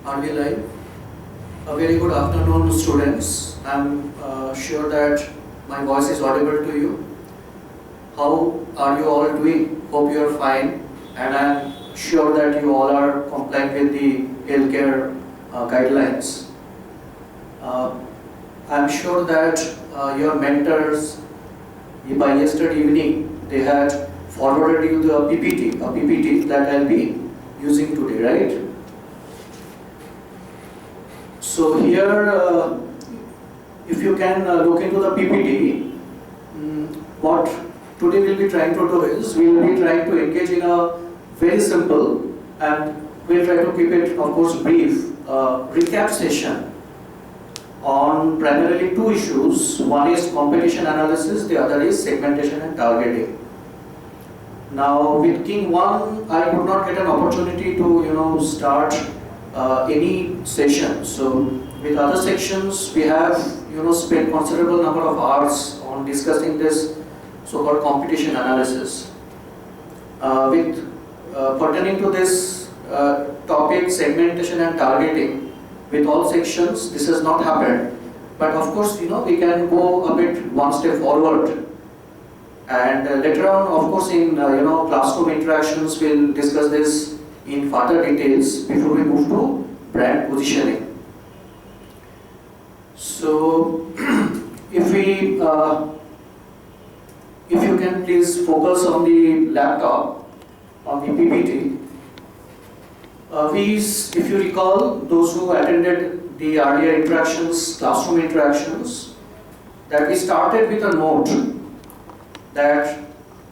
Are we live? A very good afternoon, students. I'm sure that my voice is audible to you. How are you all doing? Hope you are fine. And I'm sure that you all are compliant with the healthcare guidelines. I'm sure that your mentors, by yesterday evening, they had forwarded you the PPT that I'll be using today, right? So here, if you can look into the PPT, what today we'll be trying to do is, we'll be trying to engage in a very simple, and we'll try to keep it, of course, brief, recap session on primarily two issues. One is competition analysis, the other is segmentation and targeting. Now with King 1, I could not get an opportunity to start any session. So with other sections, we have spent considerable number of hours on discussing this so-called competition analysis. With pertaining to this topic, segmentation and targeting, with all sections, this has not happened. But of course, we can go a bit one step forward. And later on, of course, in classroom interactions, we'll discuss this in further details before we move to brand positioning. So, if you can please focus on the laptop, on the PPT. If you recall, those who attended the earlier interactions, classroom interactions, that we started with a note that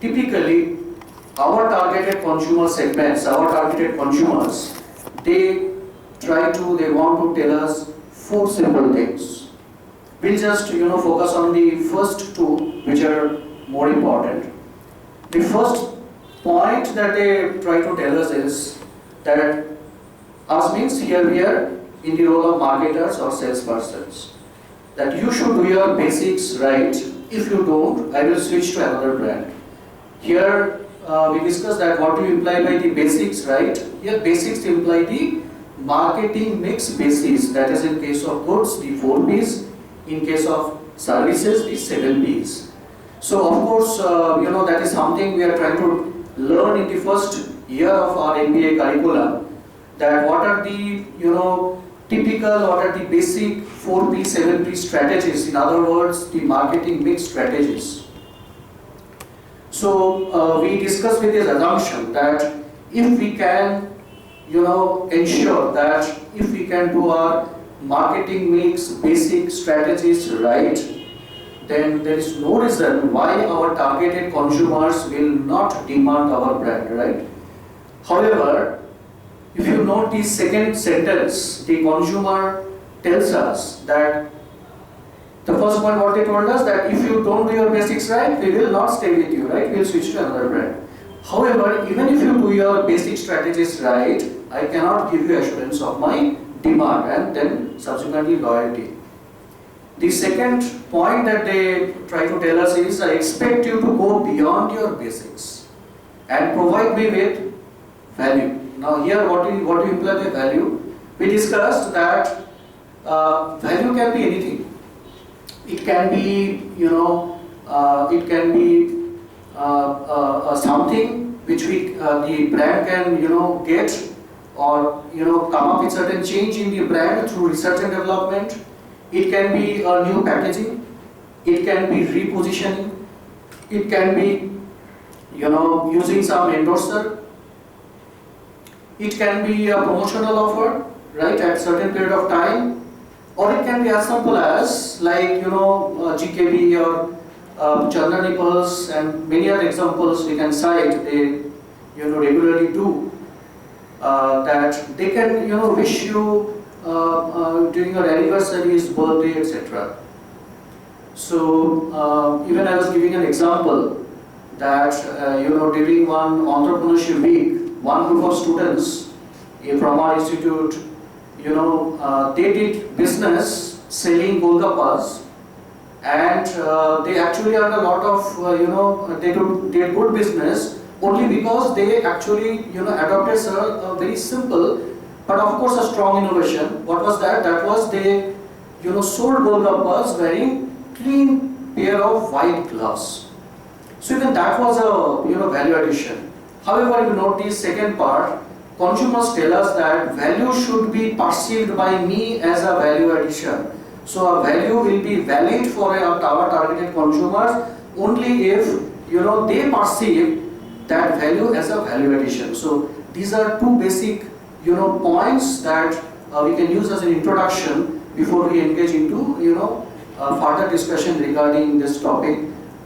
typically our targeted consumer segments, our targeted consumers, they want to tell us four simple things. We'll just focus on the first two, which are more important. The first point that they try to tell us is that us means here we are in the role of marketers or salespersons. That you should do your basics right. If you don't, I will switch to another brand. Here we discussed that what do you imply by the basics, right? Here basics imply the marketing mix basis. That is in case of goods, the 4 B's. In case of services, the 7 B's. So of course, that is something we are trying to learn in the first year of our MBA curriculum. That what are the typical, what are the basic 4P, 7P strategies, in other words, the marketing mix strategies. So we discussed with this assumption that if we can, ensure that if we can do our marketing mix basic strategies right, then there is no reason why our targeted consumers will not demand our brand, right? However, if you note the second sentence, the consumer tells us that the first point what they told us that if you don't do your basics right, we will not stay with you, right? We will switch to another brand. However, even if you do your basic strategies right, I cannot give you assurance of my demand and then subsequently loyalty. The second point that they try to tell us is I expect you to go beyond your basics and provide me with value. Now here what do you imply by value? We discussed that value can be anything. It can be something which the brand can get or come up with certain change in the brand through research and development. It can be a new packaging. It can be repositioning. It can be using some endorser. It can be a promotional offer, right, at certain period of time, or it can be as simple as like GKB or Chandra Nipples and many other examples we can cite. They regularly do that. They can wish you during your anniversaries, birthday, etc. So even I was giving an example that during one entrepreneurship week, one group of students from our institute, they did business selling Golgappas, and they actually earned a lot of, they did good business only because they actually adopted a very simple but of course a strong innovation. What was that? That was they, sold Golgappas wearing clean pair of white gloves. So even that was a, value addition. However, you note the second part, consumers tell us that value should be perceived by me as a value addition. So a value will be valid for our targeted consumers only if, they perceive that value as a value addition. So these are two basic, points that we can use as an introduction before we engage into, further discussion regarding this topic,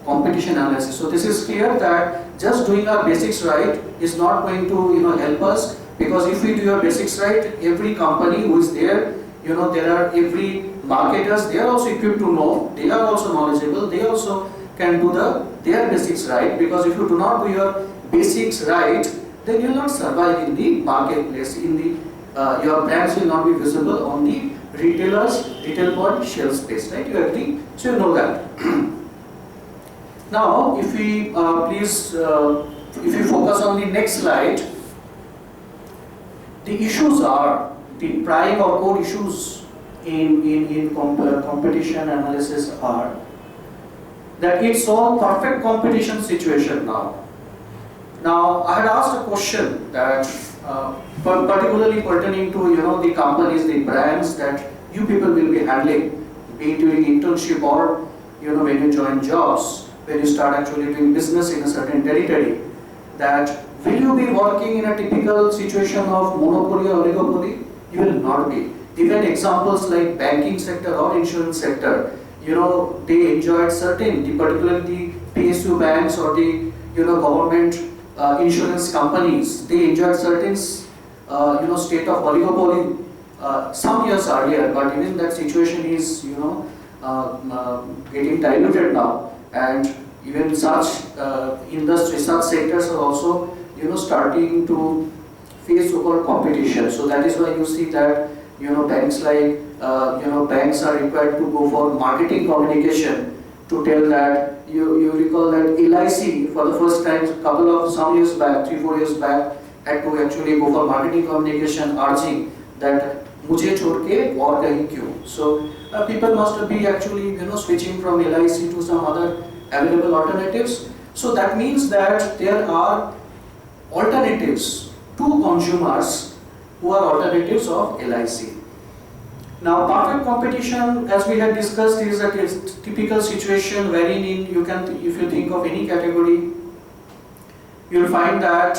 competition analysis. So this is clear that just doing our basics right is not going to, help us, because if we do our basics right, every company who is there, there are every marketers, they are also equipped to know, they are also knowledgeable, they also can do their basics right, because if you do not do your basics right, then you will not survive in the marketplace, in the, your brands will not be visible on the retail point shelf space, right? You agree? So you know that. Now, if we if you focus on the next slide, the issues are, the prime or core issues in competition analysis are that it's a perfect competition situation now. Now, I had asked a question that particularly pertaining to the companies, the brands that you people will be handling, be it during internship or when you join jobs, when you start actually doing business in a certain territory, that will you be working in a typical situation of monopoly or oligopoly? You will not be. Even examples like banking sector or insurance sector, they enjoyed certain, particularly the PSU banks or the government insurance companies, they enjoyed certain state of oligopoly some years earlier, but even that situation is getting diluted now, and even such industry, such sectors are also starting to face so-called competition. So that is why you see that banks like banks are required to go for marketing communication to tell that you recall that LIC for the first time some years back, 3-4 years back, had to actually go for marketing communication urging that mujhe chhod ke aur kahin kyun. So people must be actually switching from LIC to some other available alternatives. So that means that there are alternatives to consumers who are alternatives of LIC. Now, perfect competition, as we had discussed, is a typical situation wherein if you think of any category, you'll find that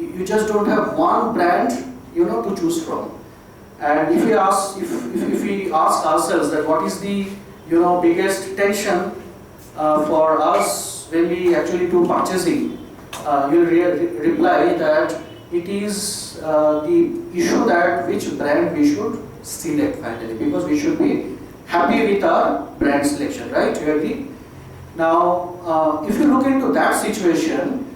you just don't have one brand, to choose from. And if we ask ourselves that what is the, biggest tension for us when we actually do purchasing, you'll reply that it is the issue that which brand we should select finally, because we should be happy with our brand selection, right? You agree? Now, if you look into that situation,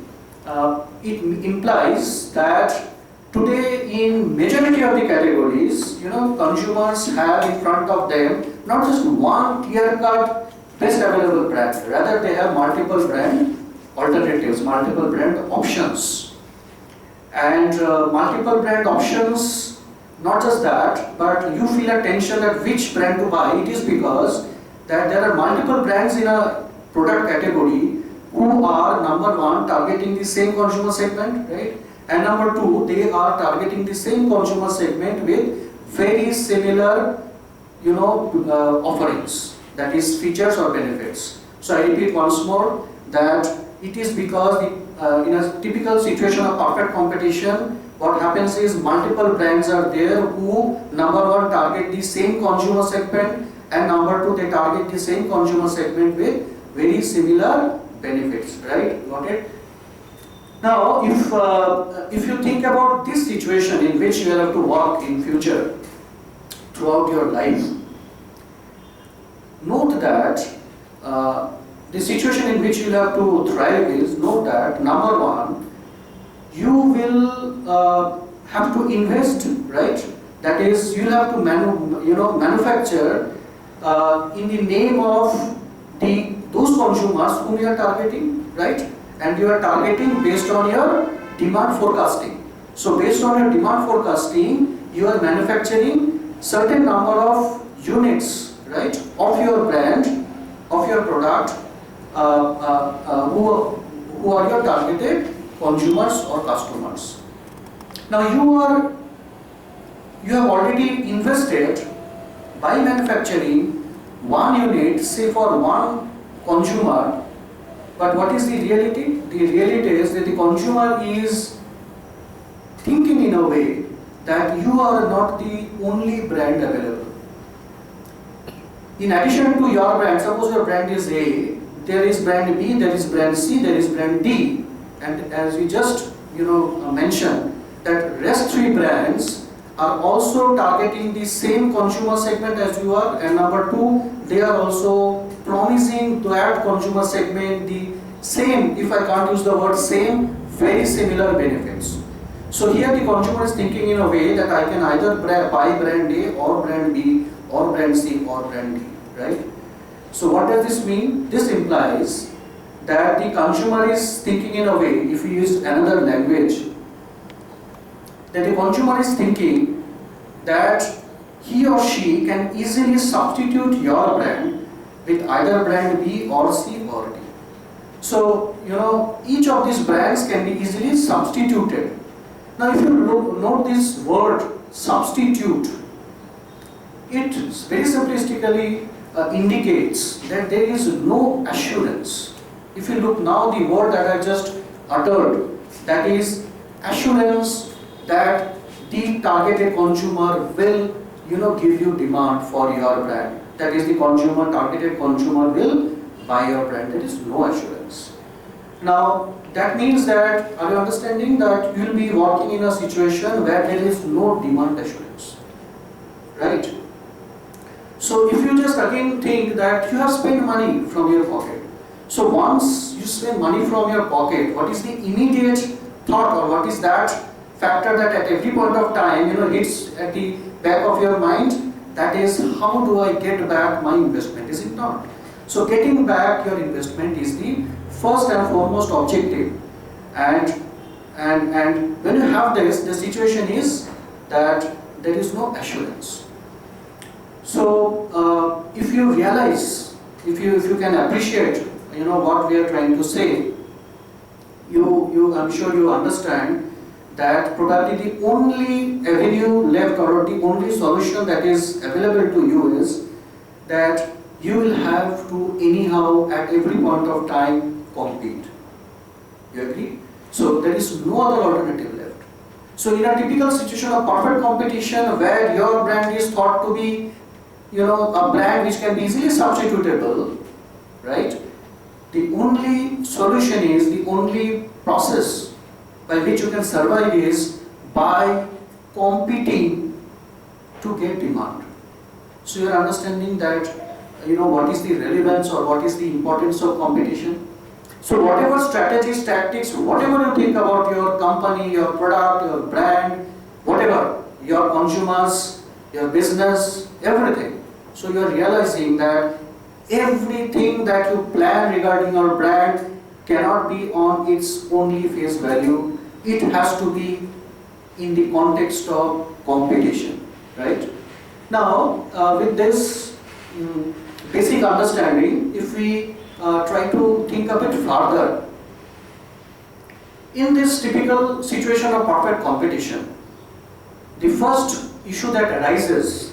it implies that today in majority of the categories, consumers have in front of them not just one clear-cut best available brand, rather they have multiple brand alternatives, multiple brand options. And multiple brand options, not just that, but you feel a tension at which brand to buy. It is because that there are multiple brands in a product category who are, number one, targeting the same consumer segment, right? And number two, they are targeting the same consumer segment with very similar, offerings, that is features or benefits. So I repeat once more that it is because in a typical situation of perfect competition, what happens is multiple brands are there who, number one, target the same consumer segment, and number two, they target the same consumer segment with very similar benefits, right? Got it? Now, if you think about this situation in which you have to work in future throughout your life, note that the situation in which you have to thrive is, note that number one, you will have to invest, right? That is, you have to manufacture in the name of those consumers whom you are targeting, right? And you are targeting based on your demand forecasting. So based on your demand forecasting, you are manufacturing certain number of units, right, of your brand, of your product, who are your targeted consumers or customers. Now you have already invested by manufacturing one unit, say for one consumer, but what is the reality? The reality is that the consumer is thinking in a way that you are not the only brand available. In addition to your brand, suppose your brand is A, there is brand B, there is brand C, there is brand D, and as we just mentioned, that rest three brands are also targeting the same consumer segment as you are, and number two, they are also promising to that consumer segment the same, if I can't use the word same, very similar benefits. So here the consumer is thinking in a way that I can either buy brand A or brand B or brand C or brand D, right? So what does this mean? This implies that the consumer is thinking in a way, if we use another language, that the consumer is thinking that he or she can easily substitute your brand with either brand B or C or D. So, each of these brands can be easily substituted. Now, if you note this word substitute, it very simplistically indicates that there is no assurance. If you look now, the word that I just uttered, that is assurance that the targeted consumer will, give you demand for your brand. That is, the targeted consumer will buy your brand. There is no assurance. Now, that means that, are you understanding that you will be working in a situation where there is no demand assurance, right? So if you just again think that you have spent money from your pocket. So once you spend money from your pocket, what is the immediate thought, or what is that factor that at every point of time, hits at the back of your mind? That is, how do I get back my investment? Is it not? So getting back your investment is the first and foremost objective, and when you have this, the situation is that there is no assurance. So if you realize, if you can appreciate, what we are trying to say, I'm sure you understand that probably the only avenue left, or the only solution that is available to you, is that you will have to anyhow at every point of time compete. You agree? So there is no other alternative left. So in a typical situation of perfect competition where your brand is thought to be, a brand which can be easily substitutable, right? The only solution is, the only process by which you can survive is by competing to get demand. So you are understanding that, what is the relevance or what is the importance of competition. So whatever strategies, tactics, whatever you think about your company, your product, your brand, whatever, your consumers, your business, everything. So you are realizing that everything that you plan regarding your brand cannot be on its only face value. It has to be in the context of competition, right? Now, with this basic understanding, if we try to think a bit further, in this typical situation of perfect competition, the first issue that arises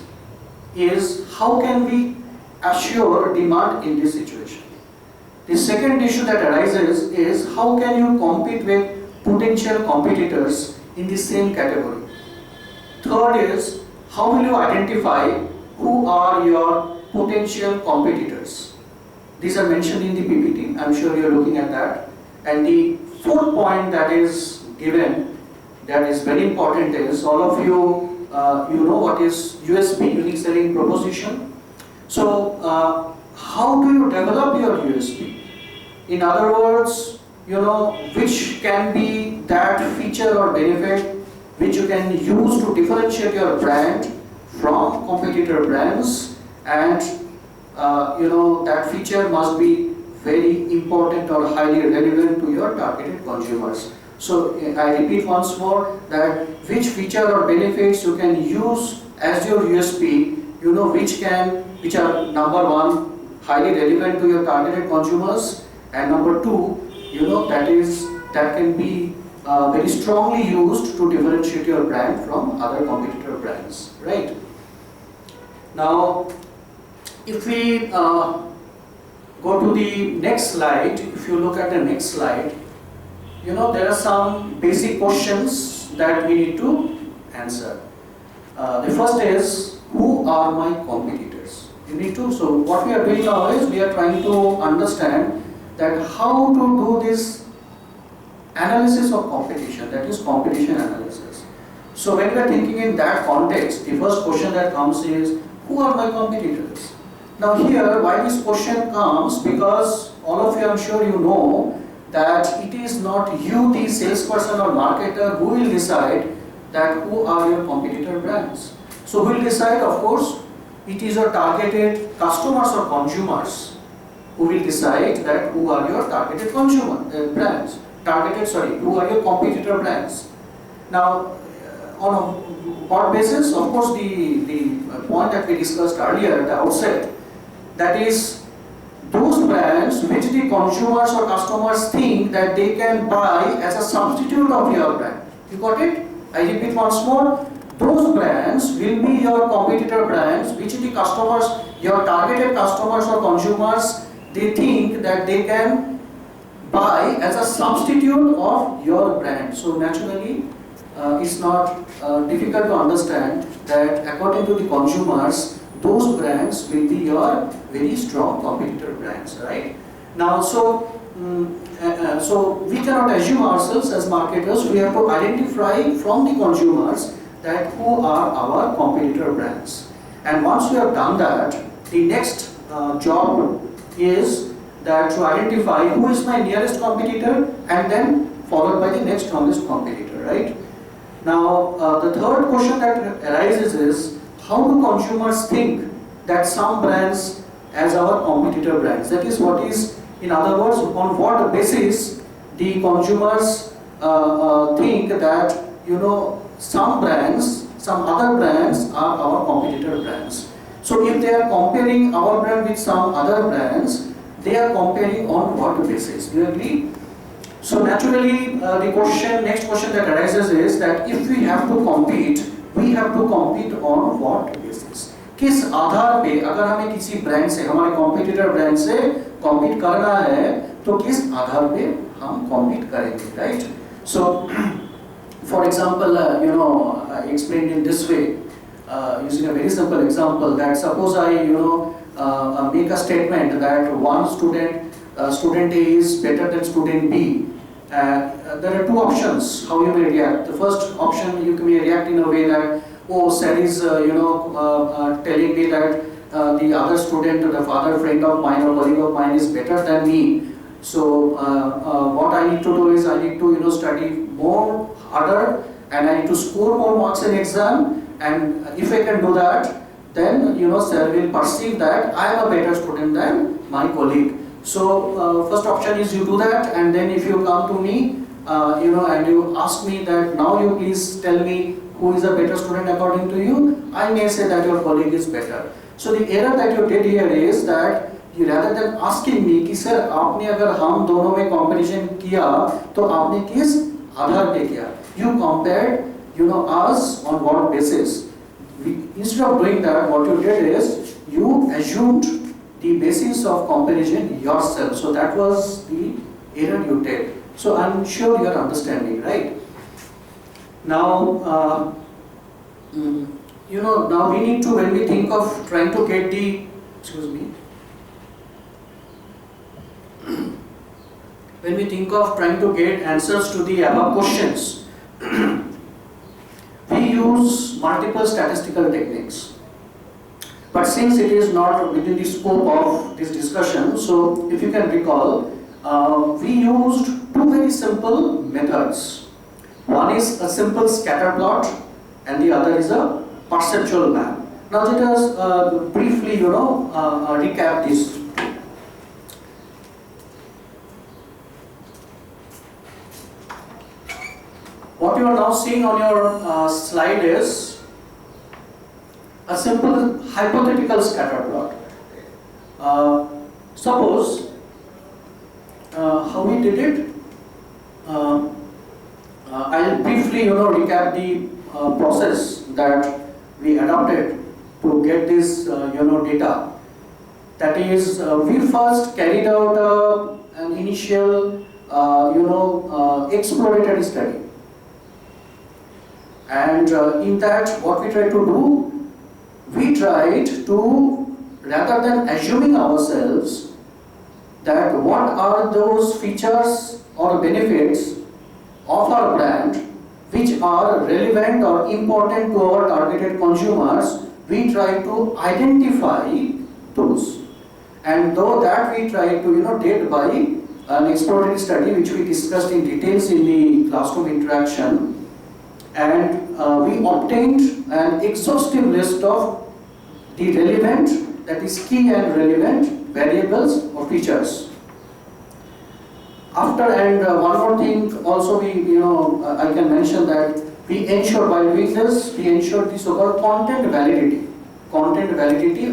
is how can we assure demand in this situation. The second issue that arises is how can you compete with potential competitors in the same category. Third is how will you identify who are your potential competitors. These are mentioned in the PPT. I'm sure you're looking at that. And the fourth point that is given, that is very important, is all of you, you know what is USP, unique selling proposition. So how do you develop your USP? In other words, which can be that feature or benefit which you can use to differentiate your brand from competitor brands, and that feature must be very important or highly relevant to your targeted consumers. So I repeat once more that which feature or benefits you can use as your USP, which are number one, highly relevant to your targeted consumers, and number two, that can be very strongly used to differentiate your brand from other competitor brands, right? Now, if we go to the next slide, if you look at the next slide, there are some basic questions that we need to answer. The first is, who are my competitors? So what we are doing now is we are trying to understand that how to do this analysis of competition, that is competition analysis. So when we are thinking in that context, the first question that comes is, who are my competitors? Now here, why this question comes, because all of you, I'm sure you know, that it is not you, the salesperson or marketer, who will decide that who are your competitor brands. So who will decide? Of course, it is your targeted customers or consumers who will decide that who are your targeted brands. Who are your competitor brands. Now, on what basis? Of course, the point that we discussed earlier at the outset, that is those brands which the consumers or customers think that they can buy as a substitute of your brand. You got it? I repeat once more. Those brands will be your competitor brands which the customers, your targeted customers or consumers, they think that they can buy as a substitute of your brand. So naturally, it's not difficult to understand that according to the consumers, those brands will be your very strong competitor brands, right? Now, so we cannot assume ourselves as marketers. We have to identify from the consumers that who are our competitor brands. And once we have done that, the next job is that to identify who is my nearest competitor, and then followed by the next strongest competitor, right? Now, the third question that arises is, how do consumers think that some brands as our competitor brands? That is, in other words, on what basis the consumers think that some other brands are our competitor brands. So if they are comparing our brand with some other brands, they are comparing on what basis? Do you agree? So naturally, the next question that arises is that if we have to compete, we have to compete on what basis? किस आधार पे, अगर हमें किसी brand से, हमारे competitor brand से compete करना है, तो किस आधार पे हम कॉम्पीट करेंगे, right? So, for example, I explained in this way, using a very simple example, that suppose I, make a statement that one student A is better than student B. There are two options how you may react. The first option, you may react in a way that, oh, Sir is telling me that the other student, the father friend of mine or colleague of mine is better than me. So what I need to do is I need to study more harder, and I need to score more marks in exam. And if I can do that, then Sir will perceive that I am a better student than my colleague. So first option is you do that, and then if you come to me, and you ask me that now you please tell me who is a better student according to you, I may say that your colleague is better. So the error that you did here is that you, rather than asking me कि sir आपने अगर हम दोनों में competition किया तो आपने किस आधार पे किया, you compared us on what basis. Instead of doing that, what you did is you assumed the basis of comparison yourself. So that was the error you did. So I'm sure you are understanding, right? Now, now we need to, when we think of trying to get the, when we think of trying to get answers to the above questions, we use multiple statistical techniques. But since it is not within the scope of this discussion, so if you can recall, we used two very simple methods. One is a simple scatter plot, and the other is a perceptual map. Now let us briefly, recap this. What you are now seeing on your slide is a simple hypothetical scatter plot. Suppose how we did it. I'll briefly, recap the process that we adopted to get this, data. That is, we first carried out an initial, exploratory study. And in that, what we tried to do, we tried to, rather than assuming ourselves that what are those features or benefits of our brand which are relevant or important to our targeted consumers, we try to identify those. And though that we try to did by an exploratory study which we discussed in details in the classroom interaction, and we obtained an exhaustive list of the relevant, that is key and relevant variables or features. After, and one more thing also we, I can mention that we ensure, while doing this, we ensure the so-called content validity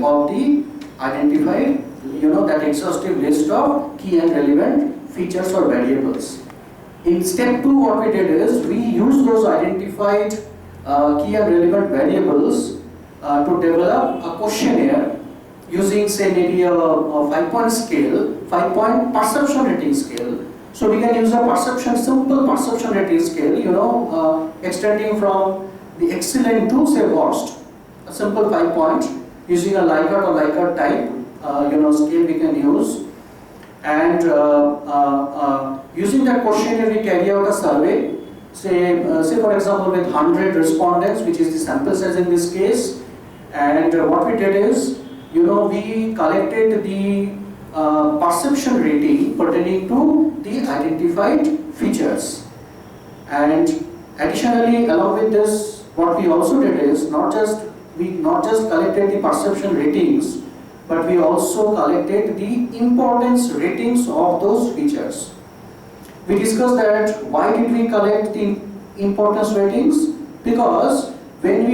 of the identified, that exhaustive list of key and relevant features or variables. In step 2, what we did is we used those identified key and relevant variables to develop a questionnaire using, say, maybe a 5-point scale, 5-point perception rating scale. So we can use a simple perception rating scale, extending from the excellent to, say, worst. A simple 5-point using a Likert or Likert type, scale we can use. And using that questionnaire, we carry out a survey. Say for example, with 100 respondents, which is the sample size in this case. And what we did is, we collected the perception rating pertaining to the identified features. And additionally, along with this, what we also did is not just collected the perception ratings, but we also collected the importance ratings of those features. We discussed that why did we collect the importance ratings? Because when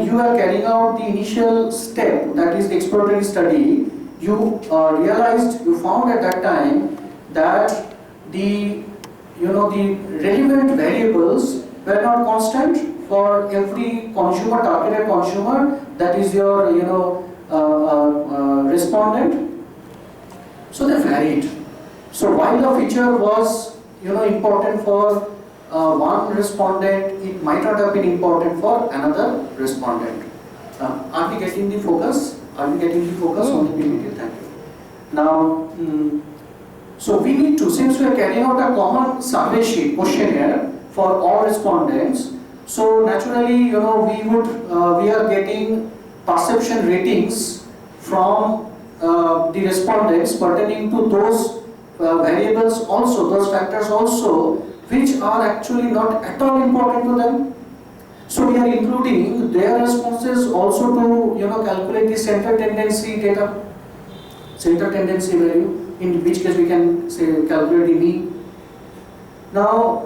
you are carrying out the initial step, that is the exploratory study, you found at that time that the relevant variables were not constant for every targeted consumer, that is your respondent. So they varied. So while the feature was important for one respondent, it might not have been important for another respondent. Are we getting the focus? On the PPT? Thank you. Now, so we need to, since we are carrying out a common survey sheet questionnaire for all respondents, so naturally, we are getting perception ratings from the respondents pertaining to those variables also, those factors also, which are actually not at all important to them. So we are including their responses also to calculate the center tendency value, in which case we can say calculate the mean. Now,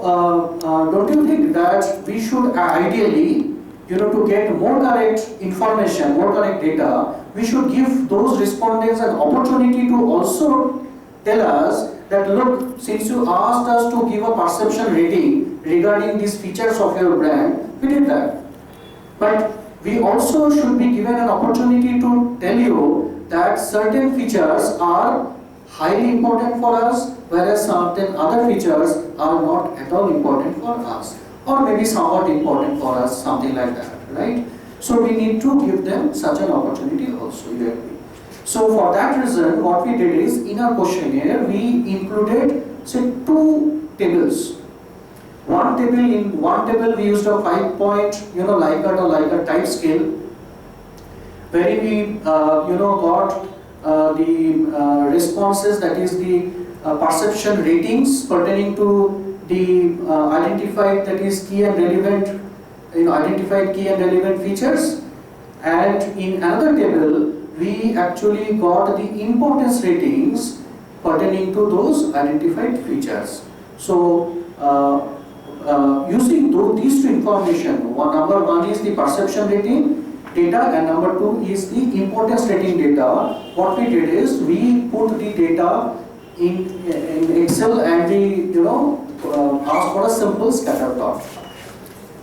don't you think that we should ideally, to get more correct information, more correct data, we should give those respondents an opportunity to also tell us that, look, since you asked us to give a perception rating regarding these features of your brand, we did that. But we also should be given an opportunity to tell you that certain features are highly important for us, whereas certain other features are not at all important for us, or maybe somewhat important for us, something like that, right? So we need to give them such an opportunity also, you agree? So for that reason, what we did is, in our questionnaire, we included, say, 2 tables. In one table we used a 5-point, Likert or Likert type scale, wherein we, got the responses, that is the perception ratings pertaining to the identified, that is key and relevant, identified key and relevant features. And in another table, we actually got the importance ratings pertaining to those identified features. So using these two information, number one is the perception rating data and number two is the importance rating data. What we did is we put the data in Excel and we asked for a simple scatter plot.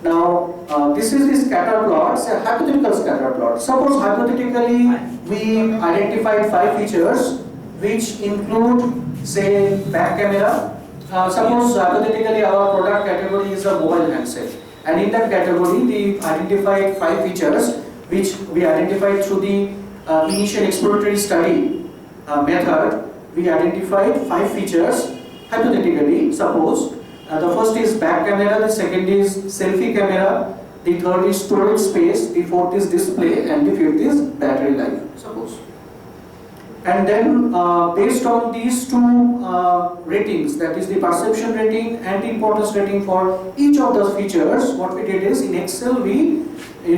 Now this is the scatter plot, it's a hypothetical scatter plot. Suppose hypothetically we identified 5 features which include, say, back camera. Suppose hypothetically our product category is a mobile handset, and in that category we identified 5 features which we identified through the initial exploratory study method. We identified 5 features hypothetically. Suppose the first is back camera, the second is selfie camera, the third is storage space, the fourth is display, and the fifth is battery life, suppose. And then based on these two ratings, that is the perception rating and the importance rating for each of those features, what we did is in Excel we we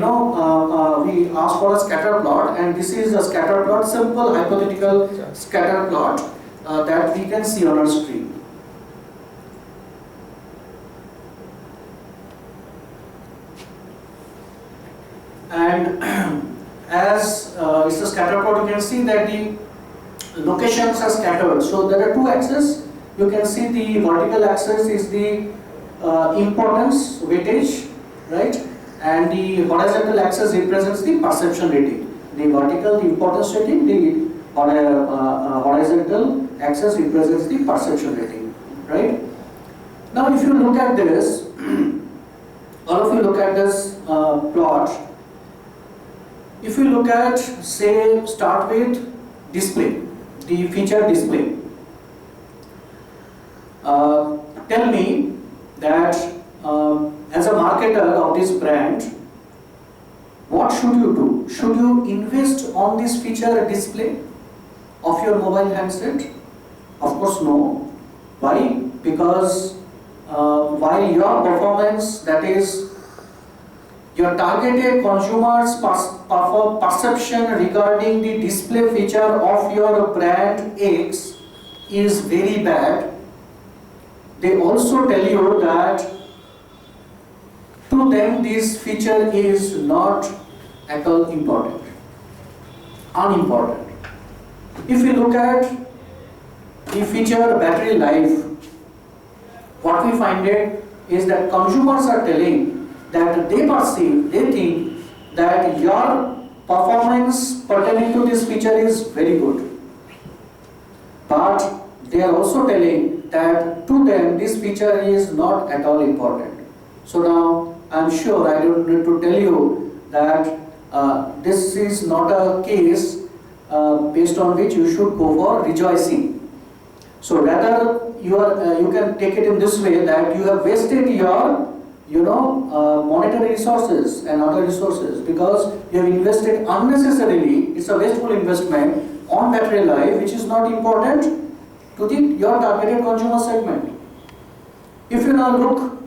asked for a scatter plot, and this is a scatter plot, simple hypothetical scatter plot that we can see on our screen. And as it's a scatter plot, you can see that the locations are scattered. So there are 2 axes. You can see the vertical axis is the importance weightage, right? And the horizontal axis represents the perception rating. The vertical, the importance rating, the horizontal axis represents the perception rating, right? Now if you look at this, all of you look at this plot. If you look at, say, start with display, the feature display. Tell me that as a marketer of this brand, what should you do? Should you invest on this feature display of your mobile handset? Of course no. Why? Because while your performance, that is your targeted consumers' perception regarding the display feature of your brand X is very bad, they also tell you that to them this feature is not at all important, unimportant. If you look at the feature battery life, what we find it is that consumers are telling that they think that your performance pertaining to this feature is very good. But they are also telling that to them this feature is not at all important. So now I am sure I don't need to tell you that this is not a case based on which you should go for rejoicing. So rather you can take it in this way, that you have wasted your monetary resources and other resources because you have invested unnecessarily. It's a wasteful investment on battery life, which is not important to your targeted consumer segment. If you now look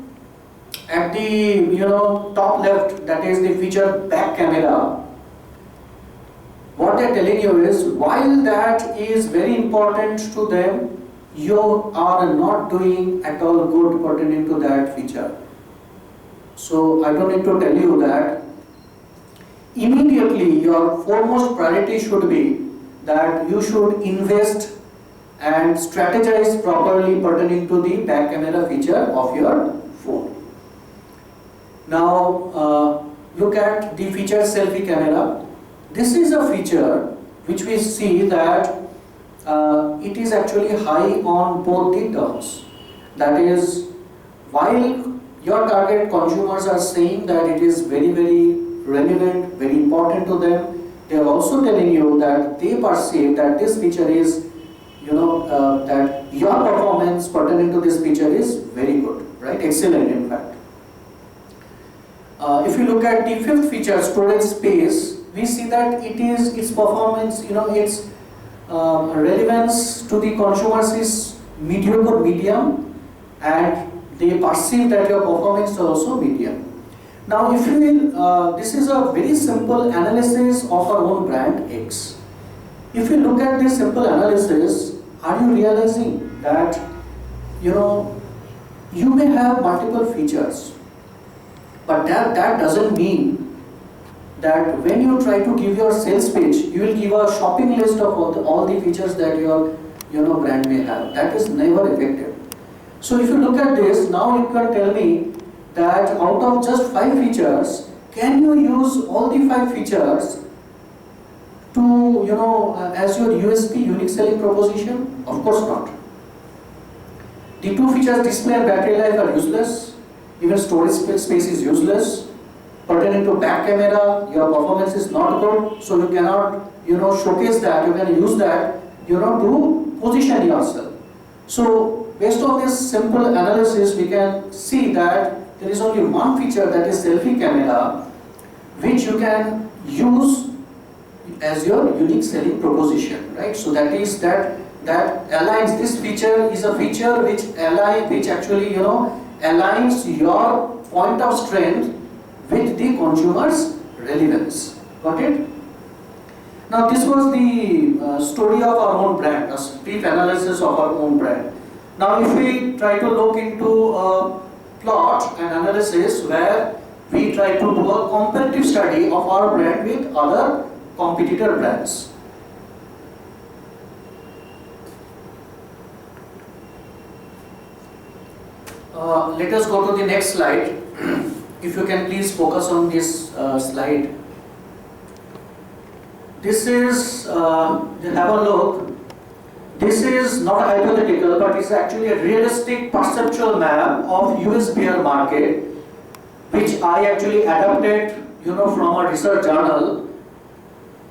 at the top left, that is the feature back camera, what they're telling you is, while that is very important to them, you are not doing at all good pertaining to that feature. So I don't need to tell you that immediately your foremost priority should be that you should invest and strategize properly pertaining to the back camera feature of your phone. Now look at the feature selfie camera. This is a feature which we see that it is actually high on both the terms. That is, while your target consumers are saying that it is very, very relevant, very important to them, they are also telling you that they perceive that this feature is, that your performance pertaining to this feature is very good, right? Excellent, in fact. If you look at the 5th feature, storage space, we see that its performance, its relevance to the consumers is mediocre, medium, and they perceive that your performance is also medium. Now, if you will, this is a very simple analysis of our own brand X. If you look at this simple analysis, are you realizing that, you may have multiple features, but that doesn't mean that when you try to give your sales pitch, you will give a shopping list of all the features that your brand may have. That is never effective. So if you look at this, now you can tell me that out of just 5 features, can you use all the 5 features to, as your USP, unique selling proposition? Of course not. The 2 features, display and battery life, are useless. Even storage space is useless. Pertaining to back camera, your performance is not good, so you cannot, showcase that. You can use that, to position yourself. So based on this simple analysis, we can see that there is only one feature, that is selfie camera, which you can use as your unique selling proposition, right? So that is that aligns. This feature is a feature which actually aligns your point of strength with the consumer's relevance. Got it? Now this was the story of our own brand, a brief analysis of our own brand. Now if we try to look into a plot and analysis where we try to do a comparative study of our brand with other competitor brands. Let us go to the next slide. If you can please focus on this slide. This is, have a look. This is not hypothetical, but it's actually a realistic perceptual map of US beer market, which I actually adapted, from a research journal,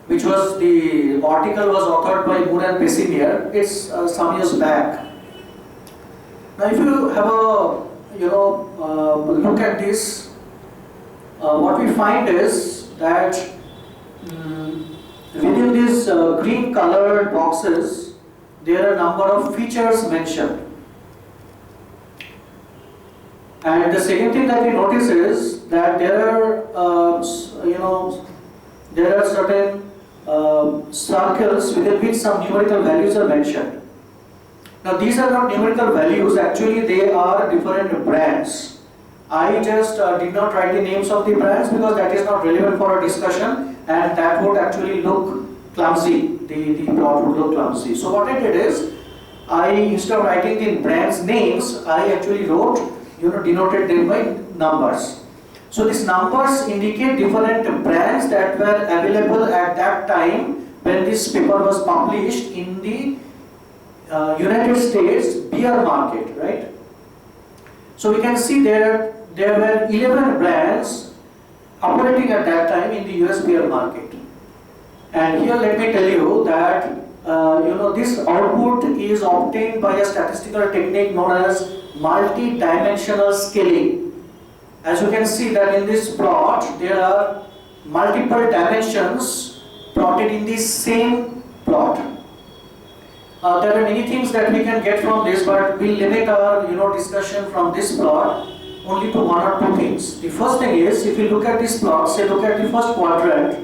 which was, the article was authored by Moore and Pessimier. It's some years back. Now, if you have a, look at this, what we find is that within these green colored boxes, there are a number of features mentioned. And the second thing that we notice is that there are, there are certain circles within which some numerical values are mentioned. Now these are not numerical values, actually they are different brands. I just did not write the names of the brands because that is not relevant for our discussion, and that would actually look clumsy. The plot would look clumsy. So what I did is, instead of writing the brands' names, I actually wrote, denoted them by numbers. So these numbers indicate different brands that were available at that time when this paper was published in the United States beer market, right? So we can see there were 11 brands operating at that time in the US beer market. And here let me tell you that this output is obtained by a statistical technique known as multi-dimensional scaling. As you can see that in this plot, there are multiple dimensions plotted in the same plot. There are many things that we can get from this, but we'll limit our discussion from this plot only to 1 or 2 things. The first thing is, if you look at this plot, say look at the first quadrant,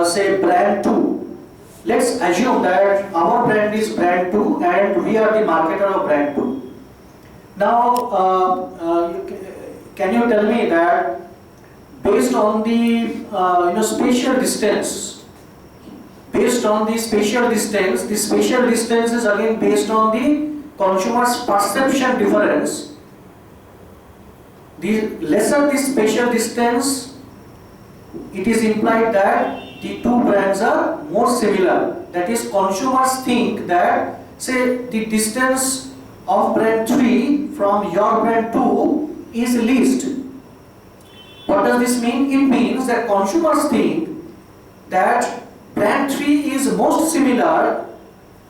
say brand 2. Let's assume that our brand is brand 2 and we are the marketer of brand 2. Now, can you tell me that based on the spatial distance, the spatial distance is again based on the consumer's perception difference. The lesser the spatial distance, it is implied that the 2 brands are more similar. That is, consumers think that, say, the distance of brand 3 from your brand 2 is least. What does this mean? It means that consumers think that brand 3 is most similar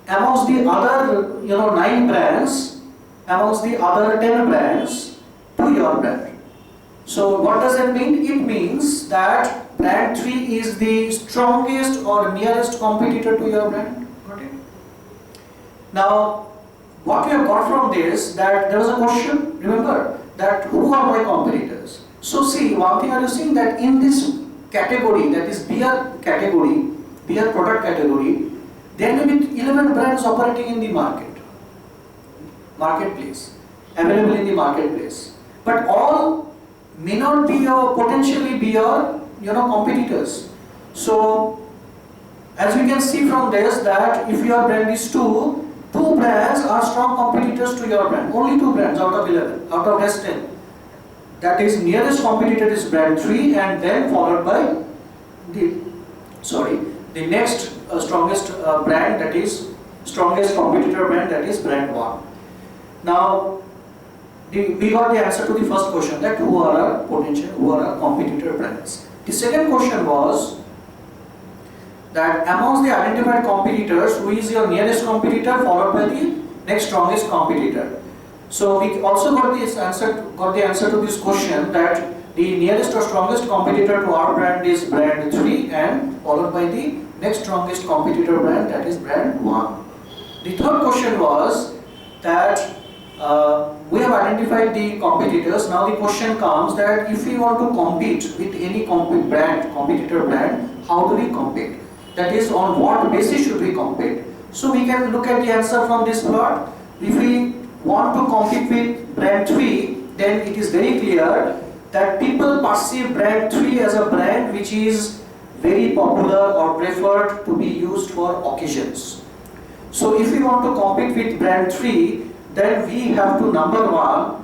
amongst the other 9 brands, amongst the other 10 brands to your brand. So what does that mean? It means that brand 3 is the strongest or nearest competitor to your brand. Got it? Now, what we have got from this, that there was a question, remember, that who are my competitors? So see, one thing are you seeing that in this category, that is beer category, beer product category, there may be 11 brands operating in the marketplace. available in the marketplace. But all may not be your, potentially be your, competitors. So, as we can see from this, that if your brand is two brands are strong competitors to your brand. Only 2 brands out of 11, out of rest 10. That is, nearest competitor is brand 3, and then followed by the next strongest brand, that is strongest competitor brand, that is brand 1. Now, we got the answer to the first question, that who are our competitor brands. The second question was that amongst the identified competitors, who is your nearest competitor followed by the next strongest competitor. So we also got the answer to this question, that the nearest or strongest competitor to our brand is brand 3, and followed by the next strongest competitor brand, that is brand 1. The third question was that we have identified the competitors. Now the question comes that if we want to compete with any competitor brand, how do we compete? That is, on what basis should we compete? So we can look at the answer from this plot. If we want to compete with brand 3, then it is very clear that people perceive brand 3 as a brand which is very popular or preferred to be used for occasions. So if we want to compete with brand 3, then we have to, number one,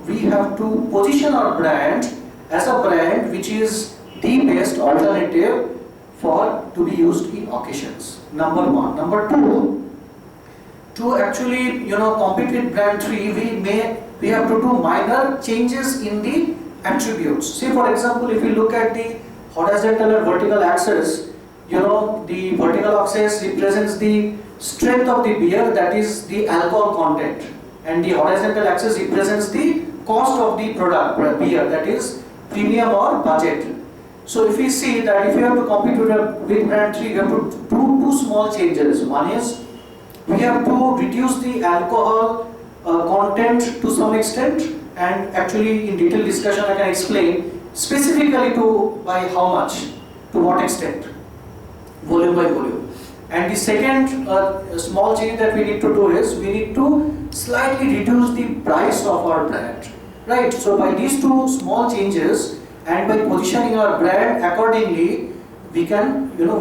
we have to position our brand as a brand which is the best alternative to be used in occasions. Number one. Number two, to actually compete with brand 3, we have to do minor changes in the attributes. Say for example, if you look at the horizontal and vertical axis, the vertical axis represents the strength of the beer, that is the alcohol content, and the horizontal axis represents the cost of the product, beer, that is premium or budget. So if we see that if we have to compete with brand 3, we have to do 2 small changes. One is, we have to reduce the alcohol content to some extent, and actually in detailed discussion I can explain specifically by how much, to what extent, volume by volume. And the second small change that we need to do is, we need to slightly reduce the price of our brand, right? So by these 2 small changes, and by positioning our brand accordingly, we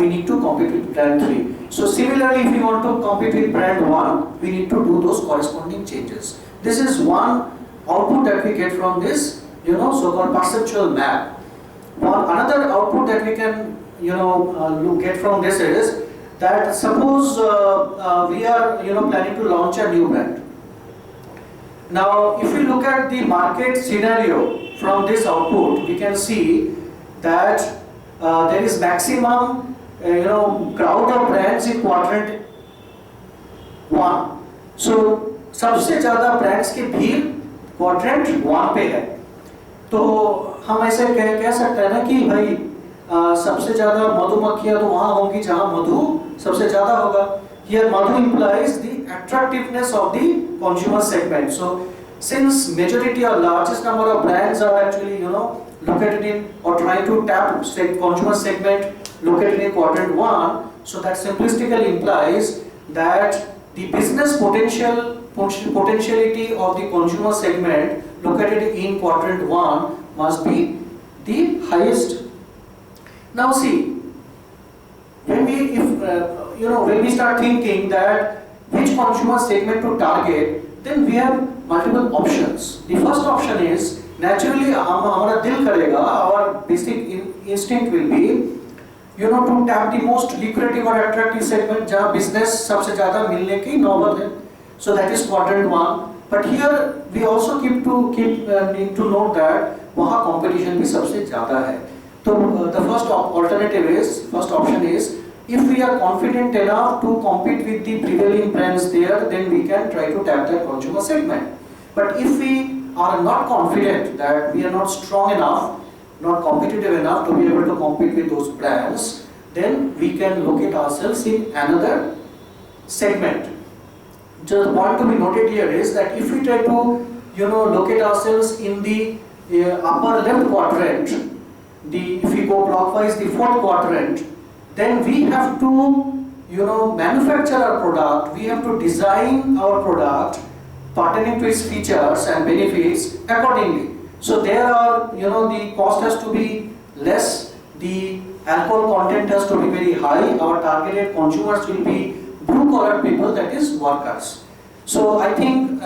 need to compete with brand 3. So similarly, if we want to compete with brand 1, we need to do those corresponding changes. This is one output that we get from this, so-called perceptual map. Another output that we can, get from this is that suppose we are, planning to launch a new brand. Now, if we look at the market scenario from this output, we can see that there is maximum, crowd of brands in quadrant 1. So सबसे ज़्यादा brands की भीड़ quadrant 1 पे है. तो हम ऐसे कह सकते हैं ना कि भाई सबसे ज़्यादा मधुमक्खियाँ तो वहाँ होंगी जहाँ मधु सबसे ज़्यादा होगा. Here madhu implies the attractiveness of the consumer segment. So since majority or largest number of brands are actually located in or trying to tap consumer segment located in quadrant 1, so that simplistically implies that the business potentiality of the consumer segment located in quadrant 1 must be the highest. Now see, when we start thinking that which consumer segment to target, then we have multiple options. The first option is, naturally हमारा दिल करेगा, our basic instinct will be to tap the most lucrative or attractive segment जहाँ business सबसे ज़्यादा मिलने की नौबत है. So that is quadrant 1. But here we also need to note that वहाँ competition भी सबसे ज़्यादा है. So the first option is, if we are confident enough to compete with the prevailing brands there, then we can try to tap that consumer segment. But if we are not confident, that we are not strong enough, not competitive enough to be able to compete with those brands, then we can locate ourselves in another segment. Just the point to be noted here is that if we try to locate ourselves in the upper left quadrant, if we go clockwise, the 4th quadrant, then we have to manufacture our product, we have to design our product pertaining to its features and benefits accordingly. So there are, the cost has to be less, the alcohol content has to be very high, our targeted consumers will be blue collar people, that is workers. So I think,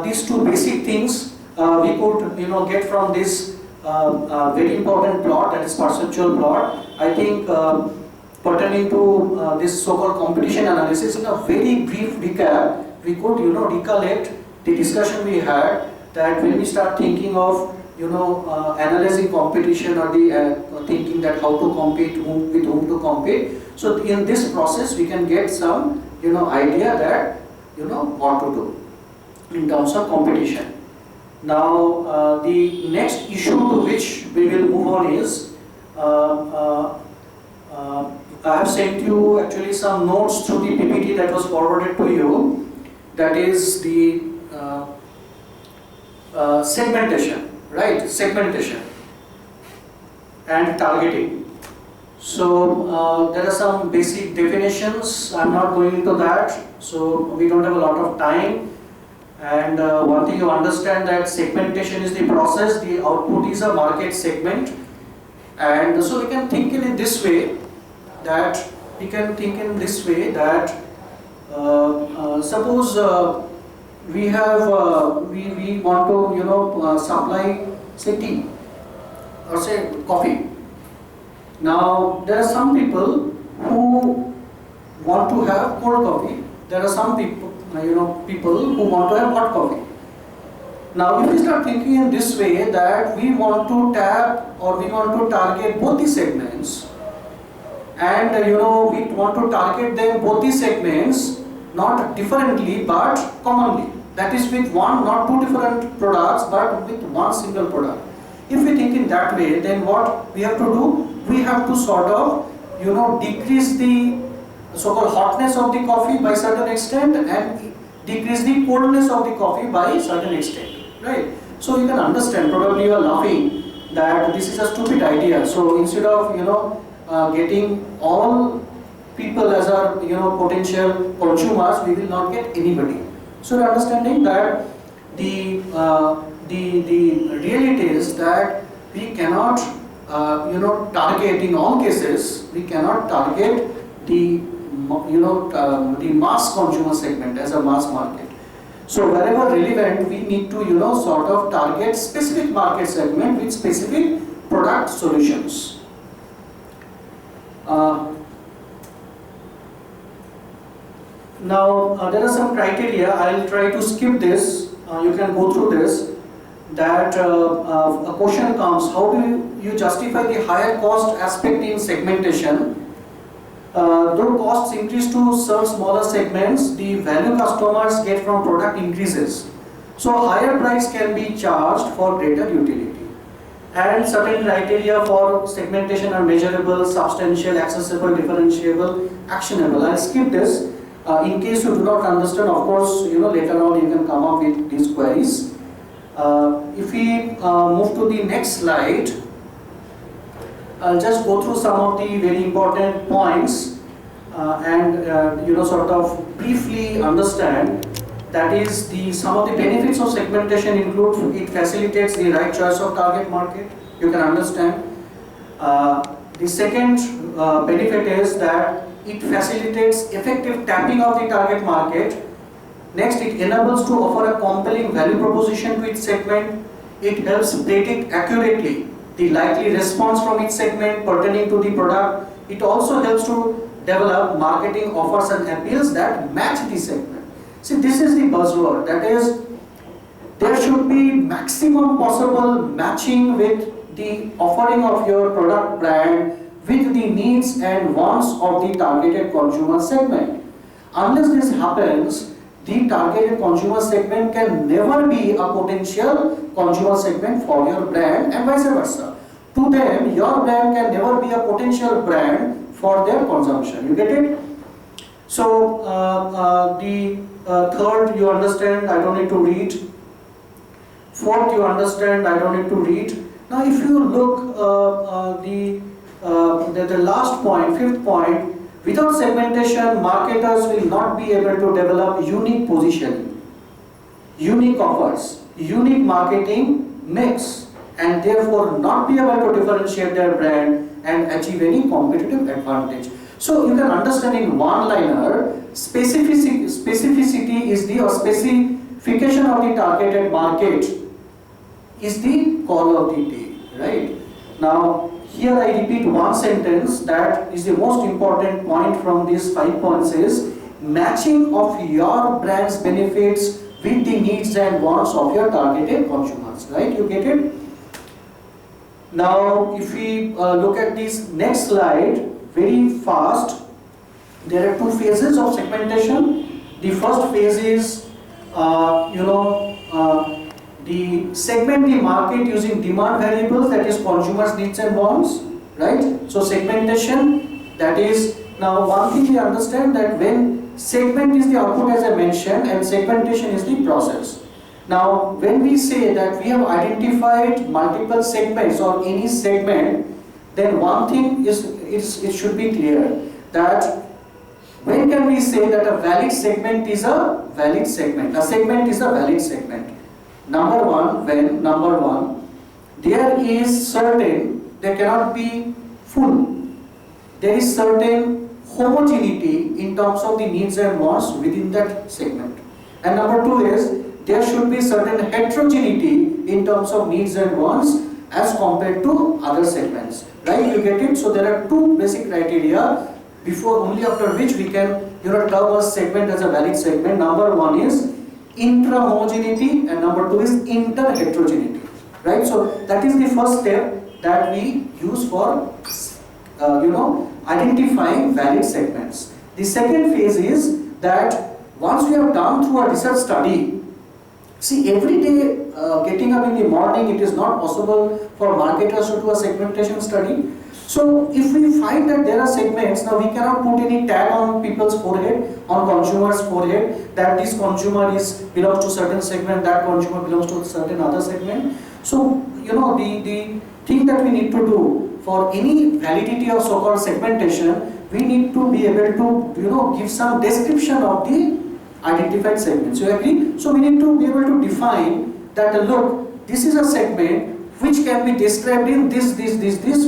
these two basic things we could, get from this very important plot, that is perceptual plot. I think pertaining to this so-called competition analysis, in a very brief recap, we could, recollect the discussion we had, that when we start thinking of, analyzing competition, or the thinking that how to compete, with whom to compete. So in this process, we can get some, idea that, what to do in terms of competition. Now, the next issue to which we will move on is, I have sent you actually some notes through the PPT that was forwarded to you. That is the segmentation, right? Segmentation and targeting. So there are some basic definitions. I'm not going into that. So we don't have a lot of time. And one thing you understand, that segmentation is the process. The output is a market segment. And so we can think in this way, that suppose we have we want to supply, say, tea or say coffee. Now there are some people who want to have cold coffee. There are some people people who want to have hot coffee. Now if we start thinking in this way, that we want to tap or we want to target both the segments, and we want to target them both the segments, not differently but commonly. That is with one, not two different products, but with one single product. If we think in that way, then what we have to do? We have to sort of, decrease the so-called hotness of the coffee by certain extent, and decrease the coldness of the coffee by certain extent, right? So you can understand, probably you are laughing, that this is a stupid idea. So instead of, getting all people as our, potential consumers, we will not get anybody. So you're understanding that the reality is that we cannot, target, in all cases, we cannot target the, the mass consumer segment as a mass market. So wherever relevant, we need to, sort of target specific market segment with specific product solutions. Now there are some criteria. I'll try to skip this. You can go through this. That a question comes: how do you justify the higher cost aspect in segmentation? Though costs increase to serve smaller segments, the value customers get from product increases. So higher price can be charged for greater utility. And certain criteria for segmentation are measurable, substantial, accessible, differentiable, actionable. I'll skip this. In case you do not understand, of course, later on you can come up with these queries. If we move to the next slide, I'll just go through some of the very important points and sort of briefly understand. That is, some of the benefits of segmentation include it facilitates the right choice of target market. You can understand. The second benefit is that it facilitates effective tapping of the target market. Next, it enables to offer a compelling value proposition to its segment. It helps predict accurately the likely response from each segment pertaining to the product. It also helps to develop marketing offers and appeals that match the segment. See, this is the buzzword. That is, there should be maximum possible matching with the offering of your product brand with the needs and wants of the targeted consumer segment. Unless this happens, the targeted consumer segment can never be a potential consumer segment for your brand, and vice versa. To them, your brand can never be a potential brand for their consumption. You get it? So, the third, you understand, I don't need to read. Fourth, you understand, I don't need to read. Now, if you look the last point, fifth point, without segmentation, marketers will not be able to develop unique positioning. unique offers, unique marketing mix, and therefore not be able to differentiate their brand and achieve any competitive advantage. So you can understand in one liner, specificity is the, or specification of the targeted market is the call of the day, right? Now, here I repeat one sentence that is the most important point from these 5 points is matching of your brand's benefits with the needs and wants of your targeted consumers, right? You get it? Now, if we look at this next slide very fast, there are 2 phases of segmentation. The first phase is, the segment the market using demand variables, that is consumers' needs and wants, right? So segmentation, that is, now one thing we understand that when segment is the output as I mentioned and segmentation is the process. Now when we say that we have identified multiple segments or any segment, then one thing is, it should be clear that when can we say that a valid segment is a valid segment? A segment is a valid segment. Number one, there cannot be full. There is certain homogeneity in terms of the needs and wants within that segment. And number 2 is, there should be certain heterogeneity in terms of needs and wants as compared to other segments. Right? You get it? So there are 2 basic criteria before, only after which we can term a segment as a valid segment. Number 1 is intra-homogeneity and number 2 is inter-heterogeneity, right? So that is the first step that we use for identifying valid segments. The second phase is that once we have done through a research study, see, every day getting up in the morning, it is not possible for marketers to do a segmentation study. So if we find that there are segments, now we cannot put any tag on people's forehead, on consumers' forehead, that this consumer belongs to certain segment, that consumer belongs to certain other segment. So, the thing that we need to do for any validity of so-called segmentation, we need to be able to, give some description of the identified segments. You agree? So we need to be able to define that, look, this is a segment which can be described in these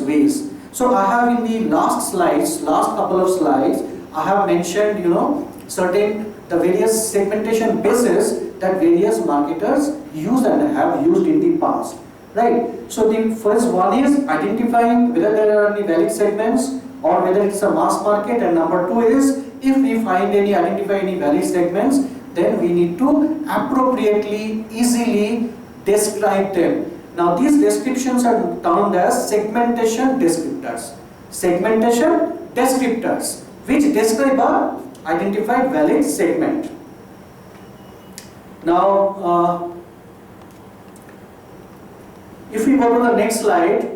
ways. So I have in the last couple of slides, I have mentioned, the various segmentation bases that various marketers use and have used in the past, right? So the first one is identifying whether there are any valid segments or whether it's a mass market, and number 2 is, if we identify any valid segments, then we need to appropriately, easily describe them. Now these descriptions are termed as segmentation descriptors. Segmentation descriptors, which describe a identified valid segment. Now, if we go to the next slide,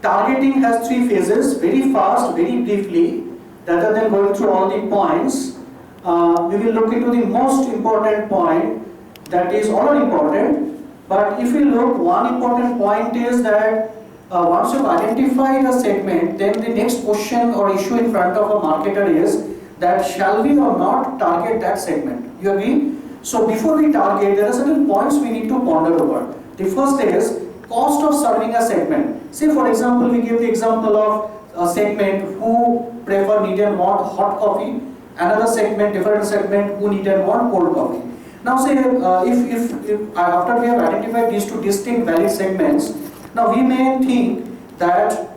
targeting has 3 phases. Very fast, very briefly, rather than going through all the points, we will look into the most important point, that is all important. But if we look, one important point is that once you've identified a segment, then the next question or issue in front of a marketer is that shall we or not target that segment? You agree? So before we target, there are certain points we need to ponder over. The first is cost of serving a segment. Say for example, we give the example of a segment who prefer, need and want hot coffee, another segment, different segment who need and want cold coffee. Now say if after we have identified these 2 distinct valid segments, now we may think that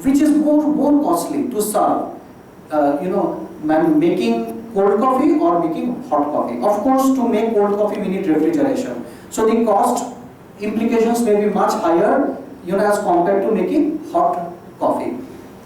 which is more costly to serve, making cold coffee or making hot coffee. Of course, to make cold coffee we need refrigeration. So the cost implications may be much higher, as compared to making hot coffee.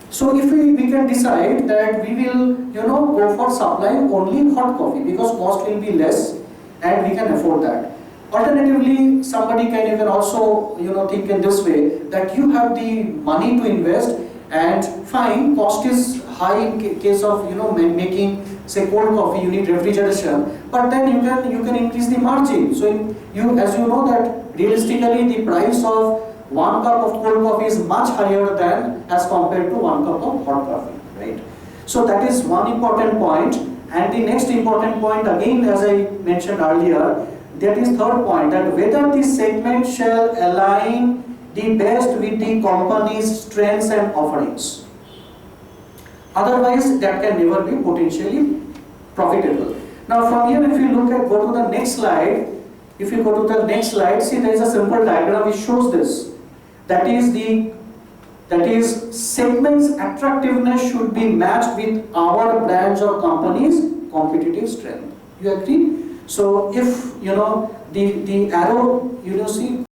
So if we can decide that we will, go for supplying only hot coffee because cost will be less and we can afford that. Alternatively, somebody can even also, think in this way that you have the money to invest and fine, cost is high in case of, making say cold coffee, you need refrigeration, but then you can increase the margin. So as you know that realistically the price of 1 cup of cold coffee is much higher than as compared to 1 cup of hot coffee, right? So that is one important point. And the next important point, again as I mentioned earlier, that is third point, that whether the segment shall align the best with the company's strengths and offerings. Otherwise, that can never be potentially profitable. Now from here, if you go to the next slide, if you go to the next slide, see there is a simple diagram which shows this. That is segment's attractiveness should be matched with our branch or company's competitive strength. You agree? So if the arrow, see